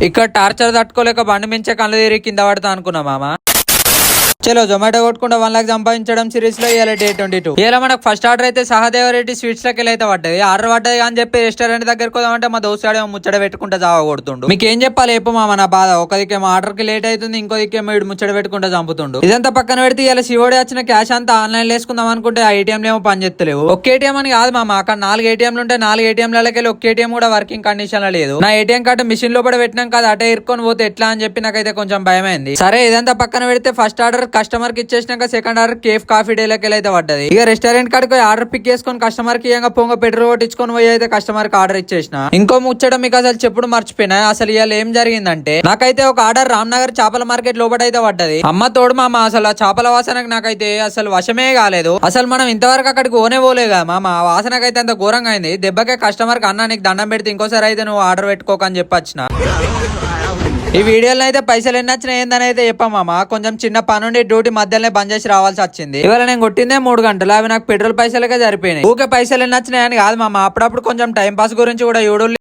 ఇక్కడ టార్చర్ తట్టుకోలేక బండి మించే కళ్ళు తీరి కింద పడతా అనుకున్నా మామ. చలో జొమాటో కొట్టుకుంటే 1 లక్ష సంపాదించడం సిరీస్ లో ఇవాళ డే 22. ఇలా మనకు ఫస్ట్ ఆర్డర్ అయితే సహదేవరెడ్డి స్వీట్స్ లకి అయితే పడ్డది. ఆర్డర్ పడ్డది అని చెప్పి రెస్టారెంట్ దగ్గరకు పోదామంటే మా దోస్తాడే ముచ్చట పెట్టుకుంటే జావ కొడుతుండు. మీకు ఏం చెప్పాలి చెప్పు మామ నా బాధ. ఒక దిక్కేమో ఆర్డర్ కి లేట్ అవుతుంది, ఇంకో దిక్కేమో వీడు ముచ్చట పెట్టుకుంటే చంపుతుండు. ఇదంతా పక్కన పెడితే ఇలా శివుడి వచ్చిన క్యాష్ అంతా ఆన్లైన్ వేసుకుందాం అనుకుంటే ఆ ఏటీఎంలు ఏమో పని చేస్తలేవు. ఒక్క ఏటీఎం అని కాదు మామ, అక్కడ 4 ఏటీఎంలు ఉంటే 4 ఏటీఎంలకి ఒక్క ఏటీఎం కూడా వర్కింగ్ కండిషన్ లో లేదు. నా ఏటీఎం కార్డు మిషన్ లో కూడా పెట్టినాం కదా, అటే ఇరుకొని పోతే ఎట్లా అని చెప్పి నాకైతే కొంచెం భయమైంది. సరే ఇదంతా పక్కన పెడితే ఫస్ట్ ఆర్డర్ కస్టమర్ కి ఇచ్చేసిన second order cafe coffee day లకి అయితే పడ్డది. ఇక రెస్టారెంట్ కాడికి ఆర్డర్ పిక్ చేసుకొని కస్టమర్ కి పొంగ పెట్రోల్ కొట్టించుకొని పోయి అయితే కస్టమర్ కి ఆర్డర్ ఇచ్చేసిన. ఇంకో ముచ్చడం మీకు అసలు చెప్పుడు మర్చిపోయినా. అసలు ఇవాళ ఏం జరిగిందంటే నాకైతే ఒక ఆర్డర్ రామ్నగర్ చేపల మార్కెట్ లోపల అయితే పడ్డది. అమ్మ తోడు మామ, అసలు ఆ చేపల వాసనకు నాకైతే అసలు వశమే కాలేదు. అసలు మనం ఇంతవరకు అక్కడికి పోలేగా మామ, ఆ వాసనకైతే అంత ఘోరంగా అయింది. దెబ్బకే కస్టమర్ కి అన్న నీకు దండం పెడితే ఇంకోసారి అయితే నువ్వు ఆర్డర్ పెట్టుకోకని చెప్పొచ్చిన. ఈ వీడియోలో అయితే పైసలు ఎన్ని వచ్చినాయి ఏందని అయితే చెప్పామా. కొంచెం చిన్న పనుండి డ్యూటీ మధ్యలోనే బంద్ చేసి రావాల్సి వచ్చింది. ఇవాళ నేను కొట్టిందే 3 గంటలు, అవి నాకు పెట్రోల్ పైసలకే సరిపోయినాయి. ఊకే పైసలు ఎన్ని వచ్చినాయని కాదు మామ, అప్పుడప్పుడు కొంచెం టైం పాస్ గురించి కూడా